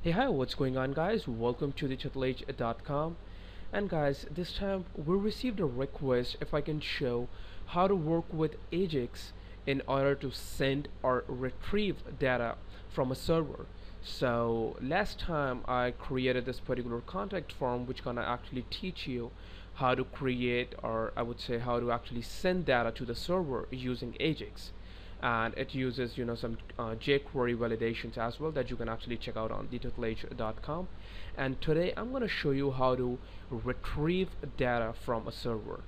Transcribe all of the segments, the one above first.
Hey, hi, what's going on, guys? Welcome to the and guys, this time we received a request if I can show how to work with Ajax in order to send or retrieve data from a server. So last time I created this particular contact form which gonna actually teach you how to create, or I would say how to actually send data to the server using Ajax, and it uses some jQuery validations as well that you can actually check out on the. And today I'm going to show you how to retrieve data from a server.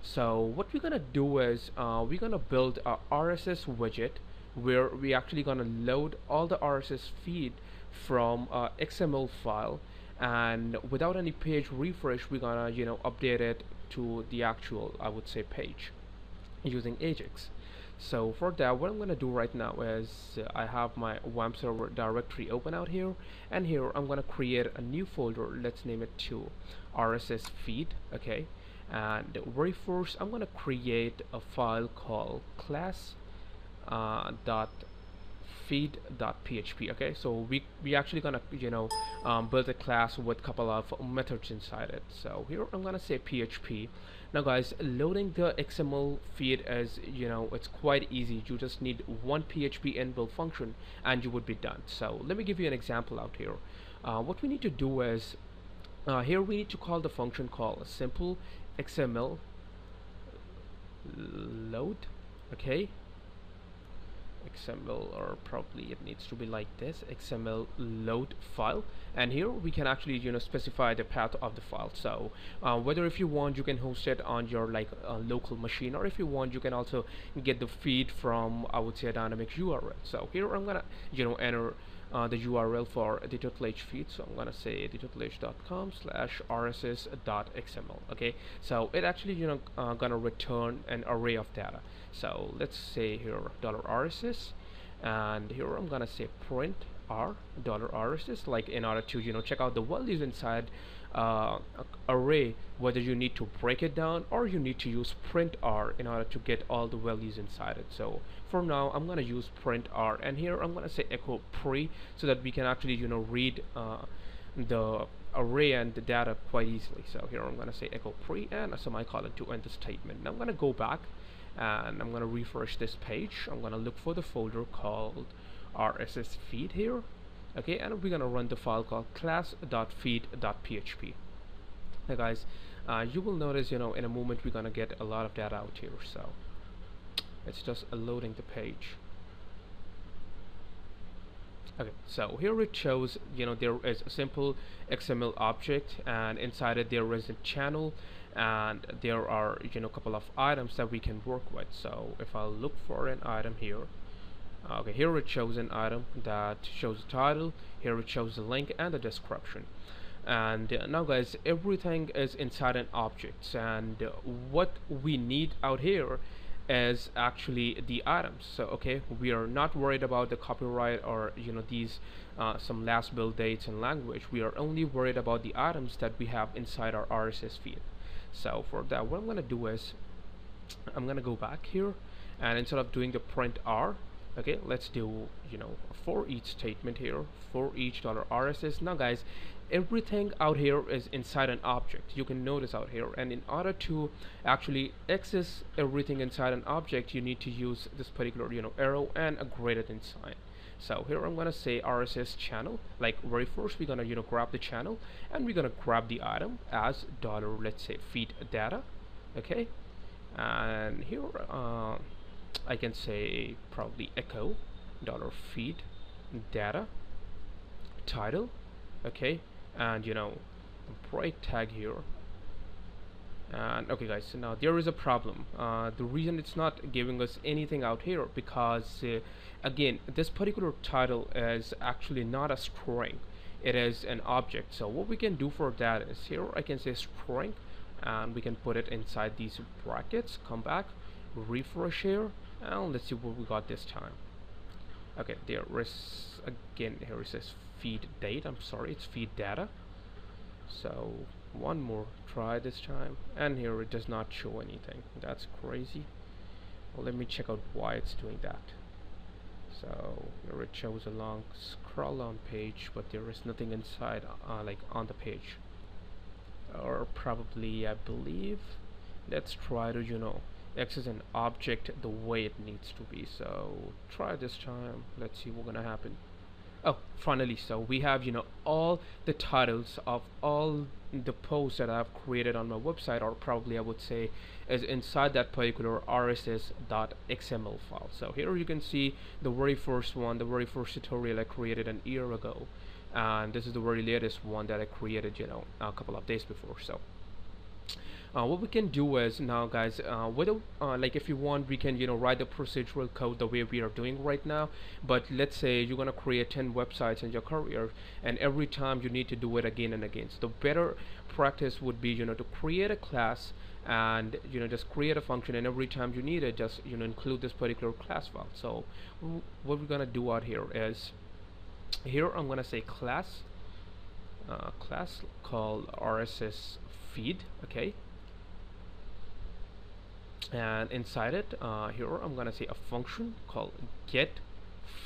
So what we're going to do is we're going to build a RSS widget where we actually going to load all the RSS feed from XML file, and without any page refresh we're gonna update it to the actual, I would say, page using Ajax. So for that, what I'm going to do right now is I have my WAMP server directory open out here, and here I'm going to create a new folder. Let's name it to RSS feed. Okay, and very first I'm going to create a file called class dot feed.php. Okay, so we actually gonna build a class with couple of methods inside it. So here I'm gonna say php. Now guys, loading the XML feed is, it's quite easy. You just need one php inbuilt function and you would be done. So let me give you an example out here. What we need to do is here we need to call the function called simple XML load. Okay, XML, or probably it needs to be like this, XML load file, and here we can actually specify the path of the file. So whether if you want you can host it on your local machine, or if you want you can also get the feed from, I would say, a dynamic URL. So here I'm gonna enter the URL for the .h feed. So I'm gonna say the.h.com/rss.xml. Okay, so it actually gonna return an array of data. So let's say here $rss, and here I'm gonna say print r $rss, like in order to check out the values inside array, whether you need to break it down or you need to use print r in order to get all the values inside it. So for now I'm gonna use print r, and here I'm gonna say echo pre, so that we can actually read the array and the data quite easily. So here I'm gonna say echo pre and a semicolon to end the statement. Now I'm gonna go back and I'm gonna refresh this page. I'm gonna look for the folder called RSS feed here. Okay, and we're gonna run the file called class.feed.php. Now guys, you will notice in a moment we're gonna get a lot of data out here. So it's just loading the page. Okay, so here it shows there is a simple XML object, and inside it there is a channel, and there are a couple of items that we can work with. So if I look for an item here, okay, here it shows an item that shows the title, here it shows the link and the description. And now guys, everything is inside an object, and what we need out here is actually the items. So okay, we are not worried about the copyright or these some last build dates and language. We are only worried about the items that we have inside our RSS feed. So for that, what I'm gonna do is I'm gonna go back here, and instead of doing the print r, okay, let's do a for each statement here, for each $rss. Now guys, everything out here is inside an object. You can notice out here, and in order to actually access everything inside an object, you need to use this particular arrow and a greater than sign. So here I'm gonna say RSS channel. Like very first we're gonna grab the channel, and we're gonna grab the item as let's say feed data. Okay, and here I can say probably echo $feed data title. Okay, and break tag here. And okay guys, so now there is a problem. The reason it's not giving us anything out here because again, this particular title is actually not a string, it is an object. So what we can do for that is here I can say string, and we can put it inside these brackets. Come back, refresh here, and let's see what we got this time. Okay, there is again, here it says feed date. I'm sorry, it's feed data. So one more try this time, and here it does not show anything. That's crazy. Well, let me check out why it's doing that. So here it shows a long scroll on page, but there is nothing inside, like on the page. Or probably, I believe, let's try to access an object the way it needs to be. So try this time. Let's see what's gonna happen. Oh, finally, so we have all the titles of all the posts that I've created on my website, or probably I would say is inside that particular rss.xml file. So here you can see the very first one, the very first tutorial I created an year ago, and this is the very latest one that I created a couple of days before. So what we can do is now, guys, like if you want, we can write the procedural code the way we are doing right now. But let's say you're gonna create 10 websites in your career, and every time you need to do it again and again. So the better practice would be to create a class and just create a function, and every time you need it, just include this particular class file. So what we're gonna do out here is, here I'm gonna say class called RSS feed, okay. And inside it, here I'm gonna say a function called get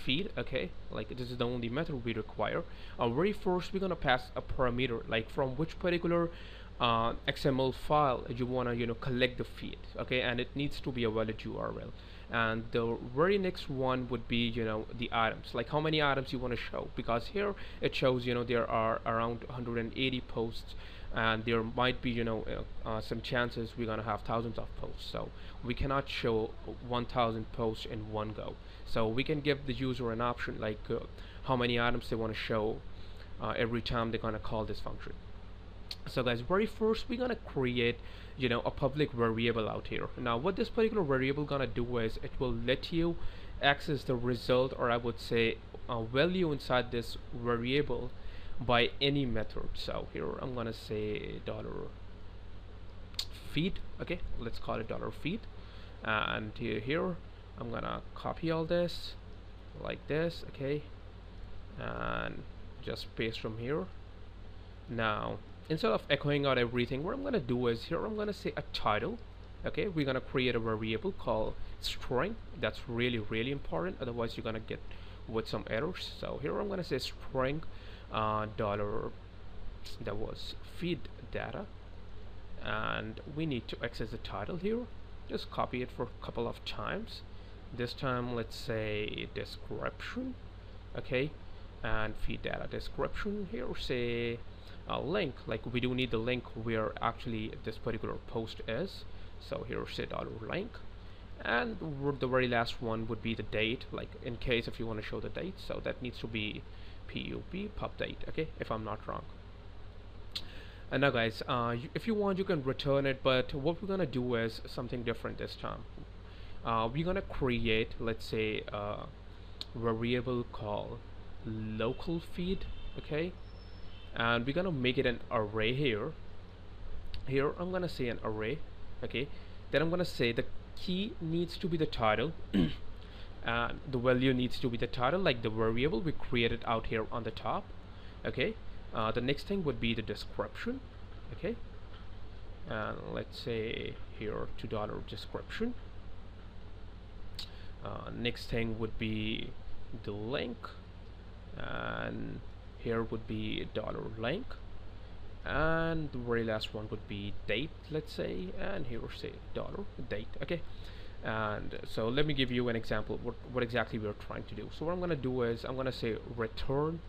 feed, okay. Like this is the only method we require. Very first we're gonna pass a parameter, like from which particular XML file you wanna collect the feed, okay, and it needs to be a valid URL. And the very next one would be the items, like how many items you want to show, because here it shows there are around 180 posts, and there might be some chances we're gonna have thousands of posts, so we cannot show 1,000 posts in one go. So we can give the user an option, like how many items they want to show every time they're gonna call this function. So guys, very first we're gonna create a public variable out here. Now what this particular variable gonna do is it will let you access the result, or I would say a value inside this variable, by any method. So here I'm gonna say $feed, okay, let's call it $feed, and here I'm gonna copy all this like this, okay, and just paste from here. Now instead of echoing out everything, what I'm gonna do is here I'm gonna say a title, okay. We're gonna create a variable called string. That's really important, otherwise you're gonna get with some errors. So here I'm gonna say string dollar, that was feed data, and we need to access the title here. Just copy it for a couple of times. This time let's say description, okay, and feed data description. Here say a link, like we do need the link where actually this particular post is. So here say $link, and the very last one would be the date, like in case if you want to show the date, so that needs to be pub date, okay, if I'm not wrong. And now guys, if you want you can return it, but what we're gonna do is something different this time. We're gonna create, let's say, a variable called local feed, okay, and we're gonna make it an array here. Here I'm gonna say an array, okay. Then I'm gonna say the key needs to be the title and the value needs to be the title, like the variable we created out here on the top, okay. The next thing would be the description, okay, and let's say here $2 description. Next thing would be the link, and here would be $link, and the very last one would be date, let's say, and here say $date, okay. And so let me give you an example of what exactly we're trying to do. So what I'm gonna do is I'm gonna say return,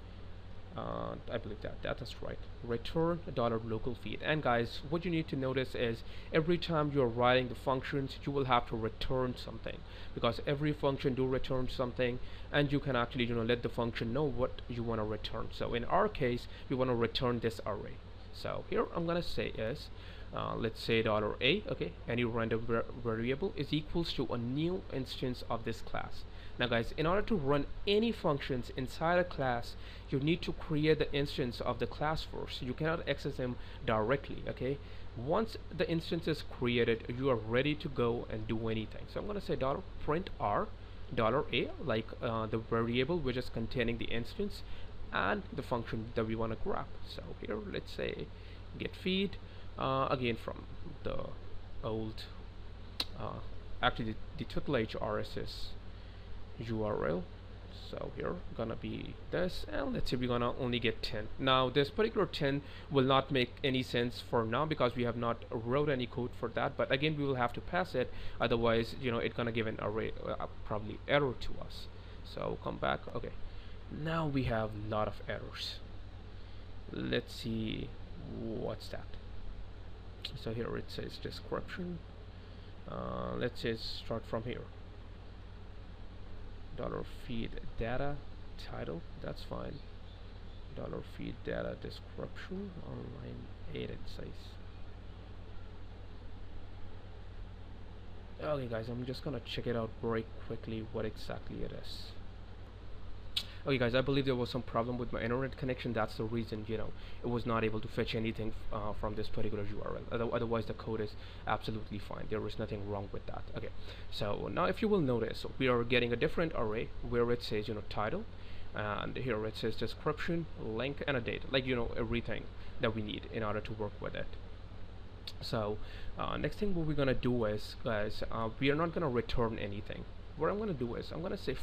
I believe that's right, return $local feed. And guys, what you need to notice is every time you're writing the functions, you will have to return something, because every function do return something, and you can actually let the function know what you want to return. So in our case, we want to return this array. So here I'm gonna say is let's say $a, okay, any random variable is equals to a new instance of this class. Now guys, in order to run any functions inside a class, you need to create the instance of the class first. You cannot access them directly, okay. Once the instance is created, you are ready to go and do anything. So I'm gonna say $print r $a, like the variable which is containing the instance and the function that we want to grab. So here let's say get feed, again from the old actually the tutelage RSS URL, So here gonna be this, and let's say we're gonna only get 10. Now this particular 10 will not make any sense for now because we have not wrote any code for that, but again we will have to pass it, otherwise it's gonna give an array probably error to us. So come back. Okay, now we have a lot of errors. Let's see what's that. So here it says description. Let's say start from here. $feed data title, that's fine. $feed data description on line 8 it says. Okay guys, I'm just gonna check it out very quickly what exactly it is. Okay guys, I believe there was some problem with my internet connection. That's the reason it was not able to fetch anything from this particular URL. Otherwise the code is absolutely fine. There is nothing wrong with that. Okay, so now if you will notice, we are getting a different array where it says title, and here it says description, link, and a date, like everything that we need in order to work with it. So next thing what we're gonna do is, guys, we are not gonna return anything. What I'm gonna do is I'm gonna say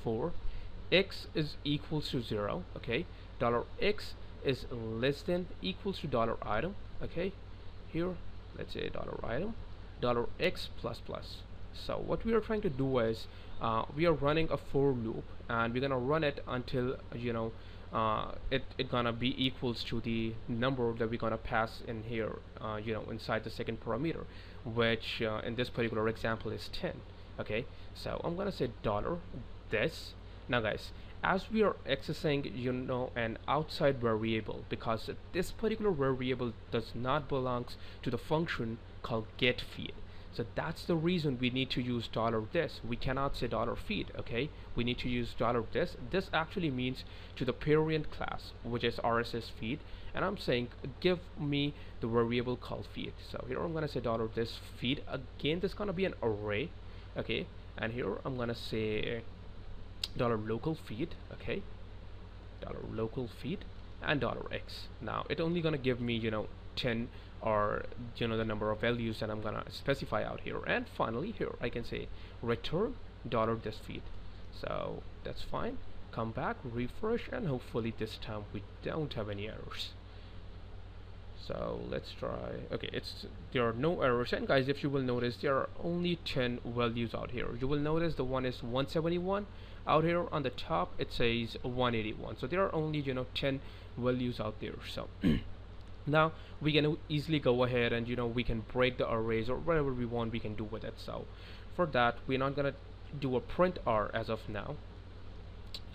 for x is equals to 0, okay, $x is less than equals to $item, okay, here let's say $item, $x plus plus. So what we are trying to do is we are running a for loop, and we're gonna run it until it gonna be equals to the number that we're gonna pass in here, inside the second parameter, which in this particular example is 10. Okay, so I'm gonna say $this. Now guys, as we are accessing an outside variable, because this particular variable does not belong to the function called getFeed, so that's the reason we need to use $this. We cannot say $feed. Okay, we need to use $this. This actually means to the parent class, which is RSS feed, and I'm saying give me the variable called feed. So here I'm gonna say $this feed. Again, this is gonna be an array. Okay, and here I'm gonna say $local feed, okay, $local feed, and $x. Now it only gonna give me 10, or the number of values that I'm gonna specify out here. And finally here I can say return $this feed. So that's fine. Come back, refresh, and hopefully this time we don't have any errors. So let's try. Okay, there are no errors, and guys, if you will notice, there are only 10 values out here. You will notice the one is 171. Out here on the top it says 181. So there are only 10 values out there. So now we can easily go ahead and we can break the arrays or whatever we want we can do with it. So for that we're not gonna do a print r as of now.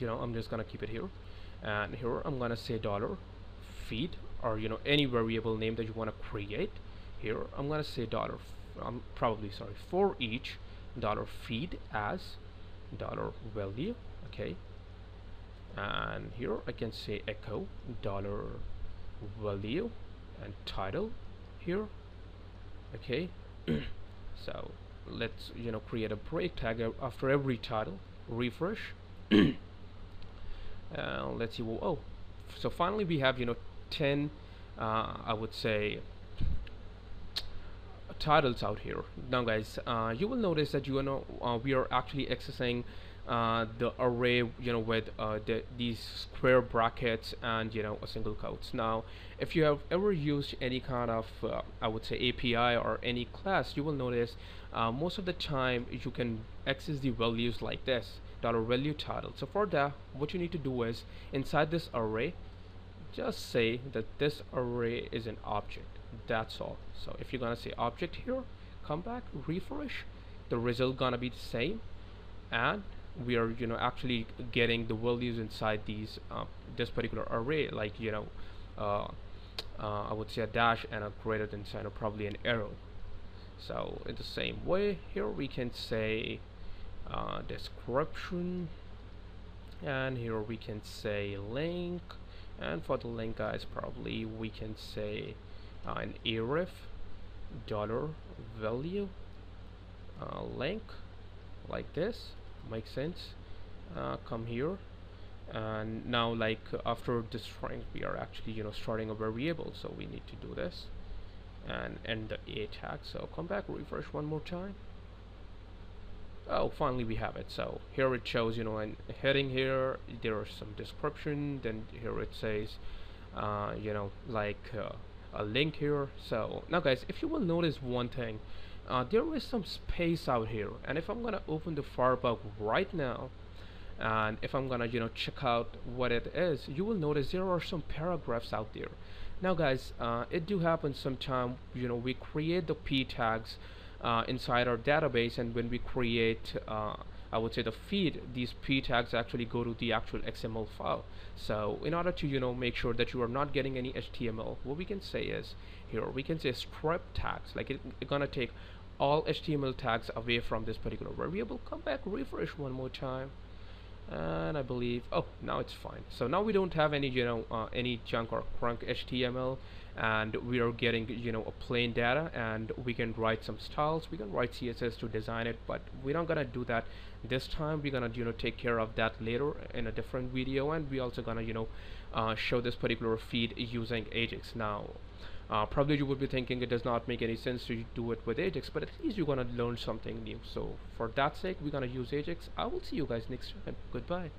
I'm just gonna keep it here, and here I'm gonna say $feed, or any variable name that you want to create. Here I'm gonna say for each $feed as $value, okay, and here I can say echo $value and title here, okay. So let's create a break tag after every title, refresh. Let's see. Oh, so finally we have 10 I would say titles out here. Now guys, you will notice that we are actually accessing the array with these square brackets and a single quotes. Now if you have ever used any kind of I would say API or any class, you will notice most of the time you can access the values like this, $value title. So for that, what you need to do is inside this array just say that this array is an object. That's all. So if you're gonna say object here, come back, refresh, the result gonna be the same, and we are actually getting the values inside these this particular array, like I would say a dash and a greater than sign, or probably an arrow. So in the same way here we can say description, and here we can say link, and for the link guys probably we can say an aref $value link, like this. Makes sense. Come here, and now like after the string we are actually starting a variable, so we need to do this and end the a tag. So come back, refresh one more time, Oh, finally we have it. So here it shows, a heading here. There is some description. Then here it says, a link here. So now, guys, if you will notice one thing, there is some space out here. And if I'm gonna open the Firebug right now, and if I'm gonna check out what it is, you will notice there are some paragraphs out there. Now, guys, it do happen sometime. We create the p tags inside our database, and when we create I would say the feed, these p tags actually go to the actual XML file. So in order to make sure that you are not getting any HTML, what we can say is, here we can say strip tags, like it's gonna take all HTML tags away from this particular variable. Come back, refresh one more time, and I believe, oh, now it's fine. So now we don't have any any junk or crunk HTML, and we are getting a plain data, and we can write some styles, we can write CSS to design it, but we're not gonna do that this time. We're gonna take care of that later in a different video, and we also gonna show this particular feed using Ajax. Now probably you would be thinking it does not make any sense to do it with Ajax, but at least you're gonna learn something new. So for that sake, we're gonna use Ajax. I will see you guys next time. Goodbye.